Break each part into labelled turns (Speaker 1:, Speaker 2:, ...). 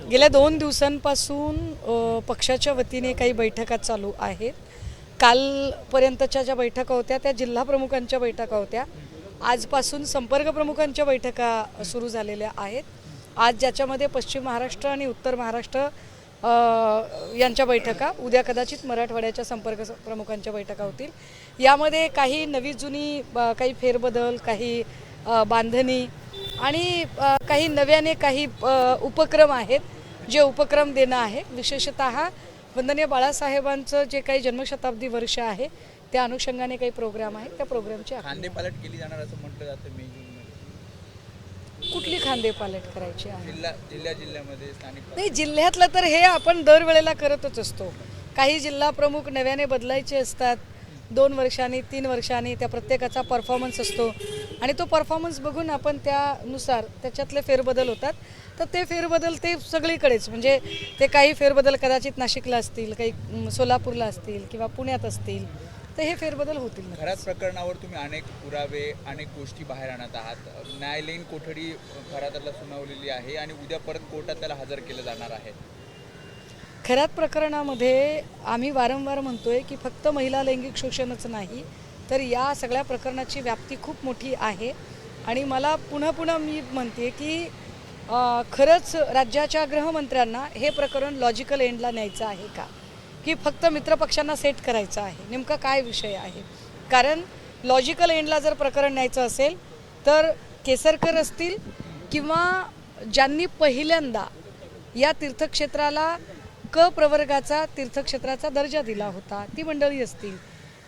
Speaker 1: गेल्या 2 दिवसांपासून पक्षाच्या वतीने काही बैठका चालू आहेत. कालपर्यंतच्या ज्या बैठका होत्या त्या जिल्हा प्रमुखांच्या बैठका होत्या. आजपासून संपर्क प्रमुखांच्या बैठका सुरू झालेल्या आहेत. आज ज्याच्यामध्ये पश्चिम महाराष्ट्र आणि उत्तर महाराष्ट्र यांच्या बैठका, उद्या कदाचित मराठवाड्याच्या संपर्क प्रमुखांच्या बैठका होतील. यामध्ये काही नवी जुनी काही फेरबदल, काही बांधणी आणि काही नव्याने काही उपक्रम आहेत. जे उपक्रम देणं आहे, विशेषतः वंदनीय बाळासाहेबांचं जे काही जन्मशताब्दी वर्ष आहे त्या अनुषंगाने काही प्रोग्राम आहेत. त्या प्रोग्रामची
Speaker 2: खांदेपालट केली जाणार असं म्हटलं जातं. मे जून
Speaker 1: कुठली खांदेपालट करायची आहे?
Speaker 2: जिल्ह्यामध्ये स्थानिक
Speaker 1: नाही, जिल्ह्यातलं तर हे आपण दरवेळेला करतच असतो. काही जिल्हा प्रमुख नव्याने बदलायचे असतात. 2 वर्षांनी 3 वर्षांनी त्या प्रत्येकाचा परफॉर्मन्स असतो आणि तो परफॉर्मन्स बघून आपण त्यानुसार त्याच्यातले फेरबदल होतात. तर ते फेरबदल ते सगळीकडेच, म्हणजे ते काही फेरबदल कदाचित नाशिकला असतील, काही सोलापूरला असतील किंवा पुण्यात असतील, तर हे फेरबदल होतील.
Speaker 2: खरात प्रकरणावर तुम्ही अनेक पुरावे, अनेक गोष्टी बाहेर आणत आहात. न्यायालयीन कोठडी खराताला सुनावलेली आहे आणि उद्या परत कोर्टात त्याला हजर केलं जाणार आहे.
Speaker 1: खरात प्रकरणामध्ये आम्ही वारंवार म्हणतोय की फक्त महिला लैंगिक शोषणच नाही, तर या सगळ्या प्रकरणाची व्याप्ती खूप मोठी आहे. आणि मला पुन्हा मी म्हणते की खरंच राज्याच्या गृहमंत्र्यांना हे प्रकरण लॉजिकल एंडला न्यायचं आहे का, की फक्त मित्रपक्षांना सेट करायचं आहे? नेमका काय विषय आहे? कारण लॉजिकल एंडला जर प्रकरण न्यायचं असेल तर केसरकर असतील किंवा ज्यांनी पहिल्यांदा या तीर्थक्षेत्राला प्रवर्गाचा तीर्थक्षेत्राचा दर्जा दिला होता ती मंडळी असतील,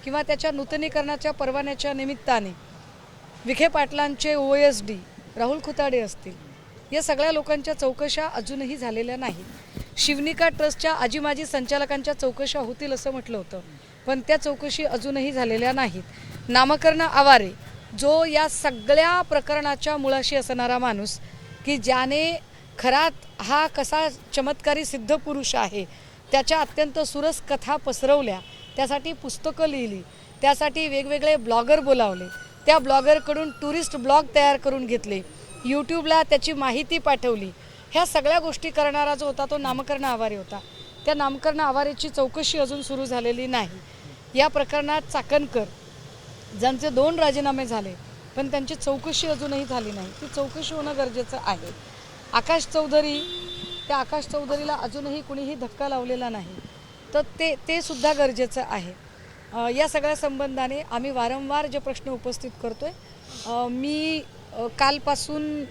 Speaker 1: किंवा त्याच्या नूतनीकरणाच्या परवान्याच्या निमित्ताने विखे पाटलांचे OSD राहुल खुताडे असतील, या सगळ्या लोकांच्या चौकशा अजूनही झालेल्या नाहीत. शिवनिका ट्रस्टच्या आजी माजी संचालकांच्या चौकशा होतील असं म्हटलं होतं, पण त्या चौकशी अजूनही झालेल्या नाहीत. नामकर्ण आवारे, जो या सगळ्या प्रकरणाच्या मुळाशी असणारा माणूस, की ज्याने खरात हा कसा चमत्कारी सिद्ध पुरुष आहे, त्याच्या अत्यंत सुरस कथा पसरवल्या, त्यासाठी पुस्तकं लिहिली, त्यासाठी वेगवेगळे ब्लॉगर बोलावले, त्या ब्लॉगरकडून टुरिस्ट ब्लॉग तयार करून घेतले, यूट्यूबला त्याची माहिती पाठवली, ह्या सगळ्या गोष्टी करणारा जो होता तो नामकर्ण आवारे होता. त्या नामकर्ण आवारेची चौकशी अजून सुरू झालेली नाही. या प्रकरणात चाकणकर ज्यांचे 2 राजीनामे झाले पण त्यांची चौकशी अजूनही झाली नाही, ती चौकशी होणं गरजेचं आहे. आकाश चौधरी, त्या आकाश चौधरीला अजूनही कुणीही धक्का लावलेला नाही, तर ते सुद्धा गरजेचं आहे. या सगळ्या संबंधाने आम्ही वारंवार जे प्रश्न उपस्थित करतोय, मी कालपासून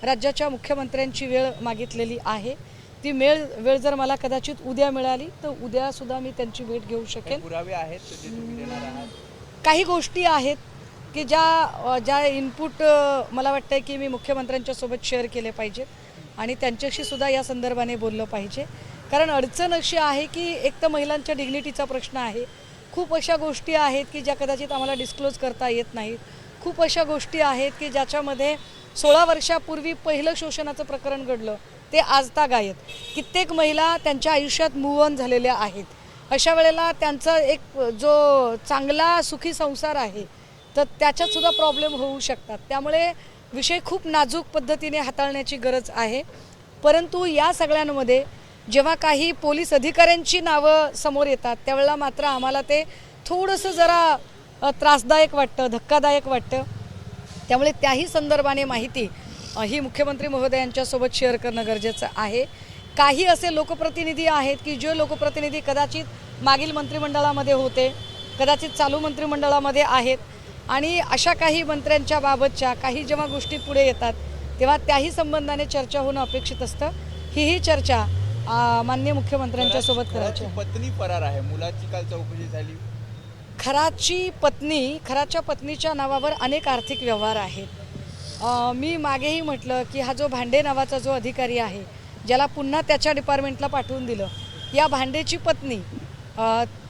Speaker 1: राज्याच्या मुख्यमंत्र्यांची वेळ मागितलेली आहे. ती वेळ जर मला कदाचित उद्या मिळाली तर उद्यासुद्धा मी त्यांची भेट घेऊ शकेन.
Speaker 2: पुरावे आहेत जे तुम्ही देणार आहात?
Speaker 1: काही गोष्टी आहेत की ज्या इनपुट मला वाटतं की मी मुख्यमंत्र्यांच्या सोबत शेअर केले पाहिजेत आणि त्यांच्याशी सुद्धा या संदर्भाने बोललं पाहिजे. कारण अडचण अशी आहे की एक तर महिलांच्या डिग्निटीचा प्रश्न आहे. खूप अशा गोष्टी आहेत की ज्या कदाचित आम्हाला डिस्क्लोज करता येत नाहीत. खूप अशा गोष्टी आहेत की ज्याच्यामध्ये 16 वर्षापूर्वी पहिलं शोषणाचं प्रकरण घडलं ते आजतागायत. कित्येक महिला त्यांच्या आयुष्यात मूव्ह ऑन झालेल्या आहेत. अशा वेळेला त्यांचा एक जो चांगला सुखी संसार आहे तर त्याच्यातसुद्धा प्रॉब्लेम होऊ शकतात. त्यामुळे विषय खूप नाजूक पद्धतीने हाताळण्याची गरज आहे. परंतु या सगळ्यांमध्ये जेव्हा काही पोलीस अधिकाऱ्यांची नावं समोर येतात त्यावेळेला मात्र आम्हाला ते थोडंसं जरा त्रासदायक वाटतं, धक्कादायक वाटतं. त्यामुळे त्याही संदर्भाने माहिती ही मुख्यमंत्री महोदयांच्यासोबत शेअर करणं गरजेचं आहे. काही असे लोकप्रतिनिधी आहेत की जे लोकप्रतिनिधी कदाचित मागील मंत्रिमंडळामध्ये होते, कदाचित चालू मंत्रिमंडळामध्ये आहेत, आणि अशा काही मंत्र्यांच्या बाबतच्या काही जेव्हा गोष्टी पुढे येतात तेव्हा त्याही संबंधाने चर्चा होणं अपेक्षित असतं. ही चर्चा माननीय मुख्यमंत्र्यांच्या सोबत करायची.
Speaker 2: पत्नी फरार आहे, मुलाची काल चौकशी झाली.
Speaker 1: खराच्या पत्नीच्या नावावर अनेक आर्थिक व्यवहार आहेत. मी मागेही म्हटलं की हा जो भांडे नावाचा जो अधिकारी आहे, ज्याला पुन्हा त्याच्या डिपार्टमेंटला पाठवून दिलं, या भांडेची पत्नी,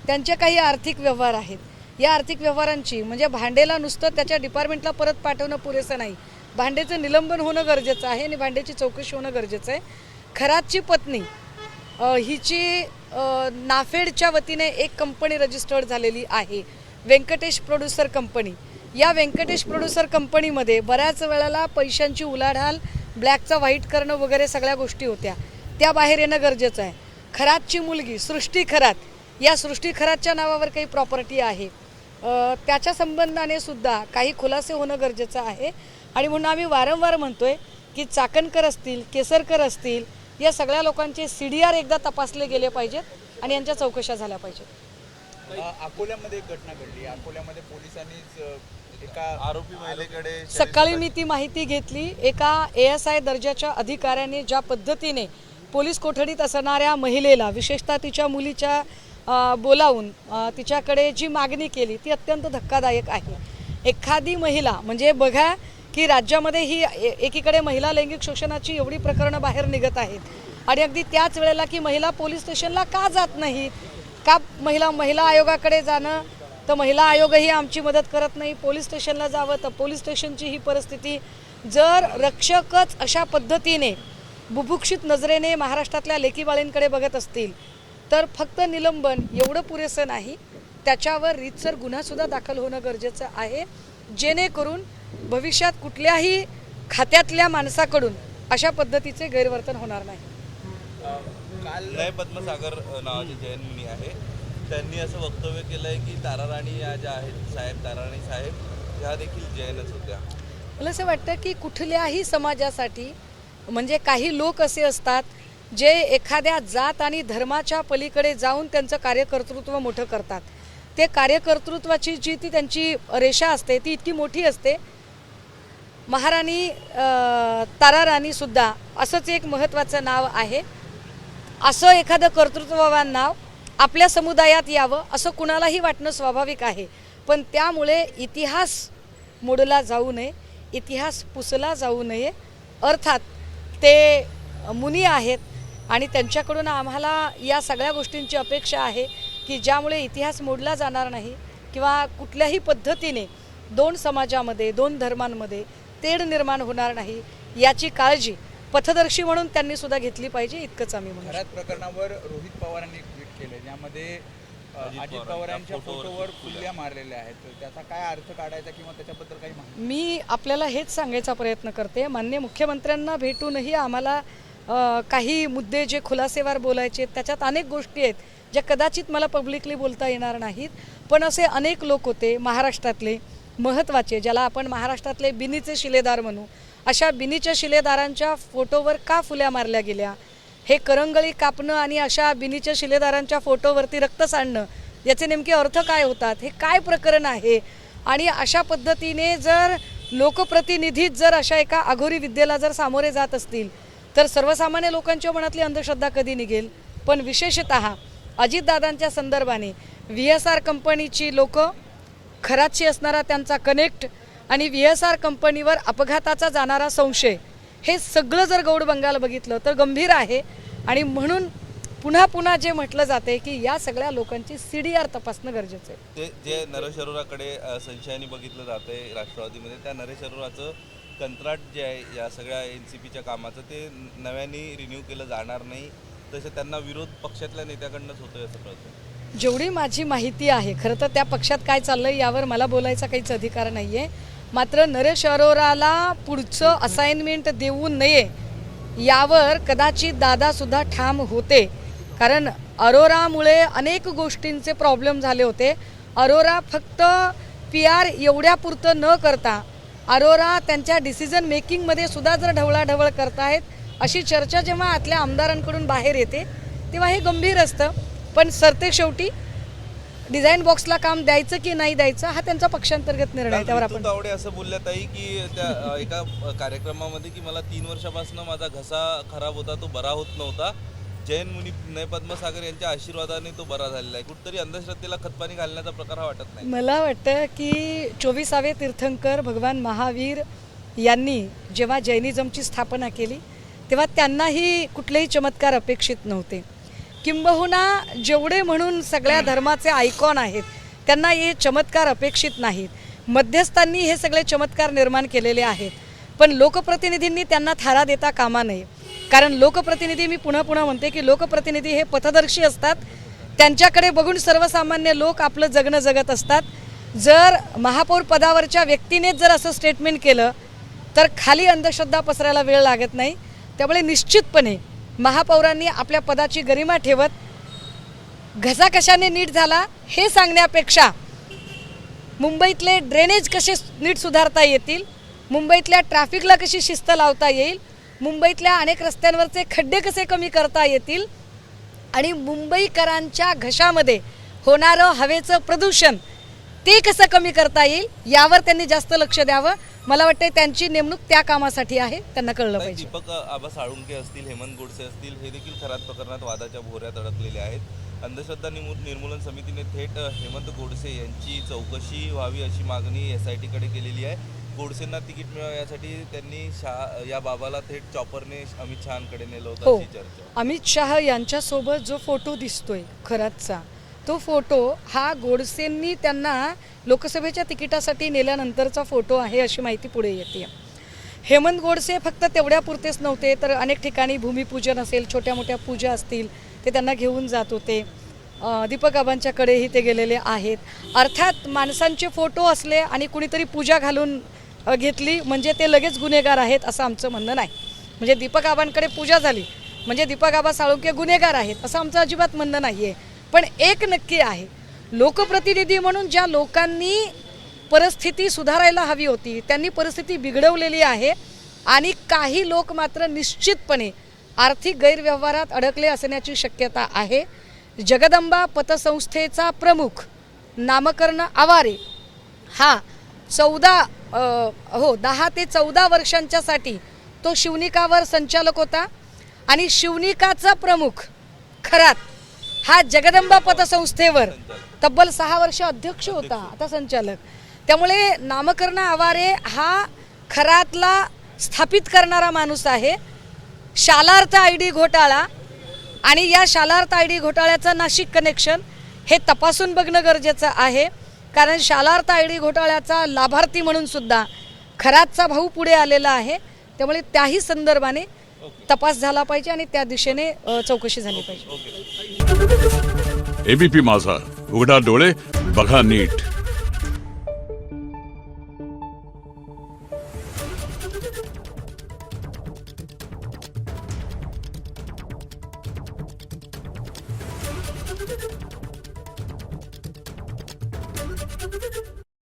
Speaker 1: त्यांचे काही आर्थिक व्यवहार आहेत. या आर्थिक व्यवहारांची म्हणजे भांडेला नुसतं त्याच्या डिपार्टमेंटला परत पाठवणं पुरेसं नाही, भांडेचं निलंबन होणं गरजेचं आहे आणि भांडेची चौकशी होणं गरजेचं आहे. खरातची पत्नी हिची नाफेडच्या वतीने एक कंपनी रजिस्टर्ड झालेली आहे, व्यंकटेश प्रोड्युसर कंपनी. या व्यंकटेश प्रोड्युसर कंपनीमध्ये बऱ्याच वेळेला पैशांची उलाढाल ब्लॅकचं व्हाईट करणं वगैरे सगळ्या गोष्टी होत्या, त्या बाहेर येणं गरजेचं आहे. खरातची मुलगी सृष्टी खरात, या सृष्टी खरातच्या नावावर काही प्रॉपर्टी आहे, त्याच्या संबंधाने सुद्धा काही खुलासे होणं गरजेचं आहे. आणि म्हणून आम्ही वारंवार म्हणतोय की चाकणकर असतील, केसरकर असतील, या सगळ्या लोकांचे CDR एकदा तपासले गेले पाहिजेत आणि यांच्या चौकशा झाल्या पाहिजेत.
Speaker 2: अकोल्यामध्ये एक घटना घडली. अकोल्यामध्ये पोलिसांनीच एका आरोपी महिलेकडे
Speaker 1: सकाळी मी ती माहिती घेतली. एका ASI दर्जाच्या अधिकाऱ्याने ज्या पद्धतीने पोलीस कोठडीत असणाऱ्या महिलेला, विशेषतः तिच्या मुलीच्या बोलावून तिच्याकडे जी मागणी केली ती अत्यंत धक्कादायक आहे. एखादी महिला, म्हणजे बघा की राज्यामध्ये ही एकीकडे महिला लैंगिक शोषणाची एवढी प्रकरणं बाहेर निघत आहेत आणि अगदी त्याच वेळेला की महिला पोलीस स्टेशनला का जात नाहीत, का महिला आयोगाकडे जाणं, तर महिला आयोगही आमची मदत करत नाही. पोलीस स्टेशनला जावं तर पोलीस स्टेशनची ही परिस्थिती. जर रक्षकच अशा पद्धतीने बुभुक्षित नजरेने महाराष्ट्रातल्या लेकीबाळींकडे बघत असतील तर फक्त निलंबन एवढं पुरेसं नाही, त्याच्यावर रीतसर गुन्हासुद्धा दाखल होणं गरजेचं आहे, जेणेकरून भविष्यात कुठल्याही खात्यातल्या माणसाकडून अशा पद्धतीचे गैरवर्तन होणार नाही.
Speaker 3: काल न्याय पद्मसागर नावाचे जैन मुनी आहे, त्यांनी असं वक्तव्य केलं आहे की ताराराणी या ज्या आहेत साहेब, ताराराणी साहेब ह्या देखील जैनच होत्या.
Speaker 1: मला असं वाटतं की कुठल्याही समाजासाठी, म्हणजे काही लोक असे असतात जे एखाद्या जात आणि धर्माच्या पलीकडे जाऊन त्यांचं कार्यकर्तृत्व मोठं करतात. ते कार्यकर्तृत्वाची जी ती त्यांची रेषा असते ती इतकी मोठी असते. महाराणी ताराराणीसुद्धा असंच एक महत्त्वाचं नाव आहे. असं एखादं कर्तृत्ववान नाव आपल्या समुदायात यावं असं कुणालाही वाटणं स्वाभाविक आहे, पण त्यामुळे इतिहास मोडला जाऊ नये, इतिहास पुसला जाऊ नये. अर्थात ते मुनी आहेत आणि त्यांच्याकडून आम्हाला या सगळ्या गोष्टींची अपेक्षा आहे की ज्यामुळे इतिहास मोडला जाणार नाही किंवा कुठल्याही पद्धतीने दोन समाजामध्ये, दोन धर्मांमध्ये तेढ निर्माण होणार नाही, याची काळजी पथदर्शी म्हणून त्यांनी सुद्धा घेतली पाहिजे, इतकंच आम्ही म्हणू.
Speaker 2: खरात प्रकरणावर रोहित पवारांनी एक ट्विट केले, ज्यामध्ये अजित पवारांच्या फोटोवर फुल्या मारलेल्या आहेत. त्याचा काय अर्थ काढायचा किंवा त्याच्याबद्दल काही माहिती?
Speaker 1: मी आपल्याला हेच सांगायचा प्रयत्न करते, माननीय मुख्यमंत्र्यांना भेटूनही आम्हाला काही मुद्दे जे खुलासेवार बोलायचे त्याच्यात अनेक गोष्टी आहेत ज्या कदाचित मला पब्लिकली बोलता येणार नाहीत, पण असे अनेक लोक होते महाराष्ट्रातले महत्त्वाचे, ज्याला आपण महाराष्ट्रातले बिनीचे शिलेदार म्हणू, अशा बिनीच्या शिलेदारांच्या फोटोवर का फुल्या मारल्या गेल्या, हे करंगळी कापणं आणि अशा बिनीच्या शिलेदारांच्या फोटोवरती रक्त सांडणं, याचे नेमके अर्थ काय होतात, हे काय प्रकरण आहे. आणि अशा पद्धतीने जर लोकप्रतिनिधीच जर अशा एका अघोरी विद्येला जर सामोरे जात असतील तर सर्वसामान्य लोकांच्या मनातली अंधश्रद्धा कधी निघेल. पण विशेषतः अजितदादांच्या संदर्भाने VSR कंपनीची लोक, खरातशी असणारा त्यांचा कनेक्ट आणि VSR कंपनीवर अपघाताचा जाणारा संशय, हे सगळं जर गौड बंगाल बघितलं तर गंभीर आहे. आणि म्हणून पुन्हा पुन्हा जे म्हटलं जाते की या सगळ्या लोकांची CDR तपासणं गरजेचं आहे.
Speaker 3: ते जे नरेश अरोराकडे संशयाने बघितलं जाते राष्ट्रवादीमध्ये, त्या नरेश अरोराचं कंत्राट जे आहे या सगळ्या NCPच्या कामाचं ते नव्याने रिन्यू केलं जाणार नाही, तसे त्यांना विरोध पक्षातल्या नेत्याकडनंच होतोय असं कळतं.
Speaker 1: जेवढी माझी माहिती आहे, खरं तर त्या पक्षात काय चाललंय यावर मला बोलायचा काहीच अधिकार नाही आहे, मात्र नरेश अरोराला पुढचं असाइनमेंट देऊ नये यावर कदाचित दादासुद्धा ठाम होते, कारण अरोरामुळे अनेक गोष्टींचे प्रॉब्लेम झाले होते. अरोरा फक्त PR एवढ्यापुरतं न करता अरोरा त्यांच्या डिसिजन मेकिंगमध्ये सुद्धा जर ढवळाढवळ करतायत अशी चर्चा जेव्हा आतल्या आमदारांकडून बाहेर येते तेव्हा हे गंभीर असतं. पण सरते शेवटी डिझाईन बॉक्सला काम द्यायचं की नाही द्यायचं हा त्यांचा पक्षांतर्गत निर्णय आहे, त्यावर आपण.
Speaker 3: तावडे असं बोलल्या ताई की त्या एका कार्यक्रमामध्ये की मला 3 वर्षापासून माझा घसा खराब होता, तो बरा होत नव्हता, जैन मुनी न्याय पद्मसागर यांच्या आशीर्वादाने तो बरा झालेला आहे. कुठतरी अंधश्रद्धेला खतपाणी घालण्याचा प्रकार हा वाटत नाही?
Speaker 1: मला वाटतं की 24वे तीर्थंकर भगवान महावीर यांनी जेव्हा जैनिझमची स्थापना केली तेव्हा त्यांनाही कुठलेही चमत्कार अपेक्षित नव्हते. किंबहुना जेवढे म्हणून सगळ्या धर्माचे आयकॉन आहेत त्यांना हे चमत्कार अपेक्षित नाहीत. मध्यस्थांनी हे सगळे चमत्कार निर्माण केलेले आहेत, पण लोकप्रतिनिधींनी त्यांना थारा देता कामा नये. कारण लोकप्रतिनिधी, मी पुन्हा पुन्हा म्हणते की लोकप्रतिनिधी हे पथदर्शी असतात, त्यांच्याकडे बघून सर्वसामान्य लोक आपलं जगणं जगत असतात. जर महापौर पदावरच्या व्यक्तीनेच जर असं स्टेटमेंट केलं तर खाली अंधश्रद्धा पसरायला वेळ लागत नाही. त्यामुळे निश्चितपणे महापौरांनी आपल्या पदाची गरिमा ठेवत घसा कशाने नीट झाला हे सांगण्यापेक्षा मुंबईतले ड्रेनेज कसे नीट सुधारता येतील, मुंबईतल्या ट्रॅफिकला कशी शिस्त लावता येईल, मुंबईतल्या अनेक रस्त्यांवरचे खड्डे कसे कमी करता येतील आणि मुंबईकरांच्या घशामध्ये होणारं हवेचं प्रदूषण ते कसं कमी करता येईल यावर त्यांनी जास्त लक्ष द्यावं. मला वाटतं त्यांची नेमणूक त्या कामासाठी आहे, त्यांना कळलं पाहिजे.
Speaker 3: दीपक आबा साळुंके असतील, हेमंत गोडसे असतील, हे देखील खरात प्रकरणात वादाच्या भोवऱ्यात अडकलेले आहेत. अंधश्रद्धा निर्मूलन समितीने थेट हेमंत गोडसे यांची चौकशी व्हावी अशी मागणी SIT कडे केलेली आहे. गोडसेंना तिकीट मिळावं यासाठी त्यांनी या बाबाला थेट चॉपरने अमित शहांकडे नेलं होतं
Speaker 1: हो,
Speaker 3: अशी चर्चा.
Speaker 1: अमित शहा यांच्यासोबत जो फोटो दिसतोय खरातचा, तो फोटो हा गोडसेंनी त्यांना लोकसभेच्या तिकिटासाठी नेल्यानंतरचा फोटो आहे अशी माहिती पुढे येते. हेमंत गोडसे फक्त तेवढ्यापुरतेच नव्हते तर अनेक ठिकाणी भूमिपूजन असेल, छोट्या मोठ्या पूजा असतील ते त्यांना घेऊन जात होते. दीपक आबांच्याकडेही ते गेलेले आहेत. अर्थात माणसांचे फोटो असले आणि कुणीतरी पूजा घालून घेतली म्हणजे ते लगेच गुन्हेगार आहेत असं आमचं म्हणणं नाही. म्हणजे दीपक आबांकडे पूजा झाली म्हणजे दीपक आबा साळुंके गुन्हेगार आहेत असं आमचं अजिबात म्हणणं नाही आहे. पण एक नक्की आहे, लोकप्रतिनिधी म्हणून ज्या लोकांनी परिस्थिती सुधारायला हवी होती त्यांनी परिस्थिती बिघडवलेली आहे आणि काही लोक मात्र निश्चितपणे आर्थिक गैरव्यवहारात अडकले असण्याची शक्यता आहे. जगदंबा पतसंस्थेचा प्रमुख नामकर्ण आवारे हा 10 ते 14 वर्षांच्यासाठी तो शिवनिकावर संचालक होता आणि शिवनिकाचा प्रमुख खरात हा जगदंबा पतसंस्थेवर तब्बल 6 वर्ष अध्यक्ष होता, आता संचालक. त्यामुळे नामकर्ण आवारे हा खरातला स्थापित करणारा माणूस आहे. शालार्थ ID घोटाळा आणि या शालार्थ ID घोटाळ्याचं नाशिक कनेक्शन हे तपासून बघणं गरजेचं आहे. कारण शालार्थ ID घोटाळ्याचा लाभार्थी म्हणून सुद्धा खरातचा भाऊ पुढे आलेला आहे. त्यामुळे त्याही संदर्भाने तपास झाला पाहिजे आणि त्या दिशेने चौकशी झाली पाहिजे.
Speaker 4: ABP माझा, उघडा डोळे बघा नीट.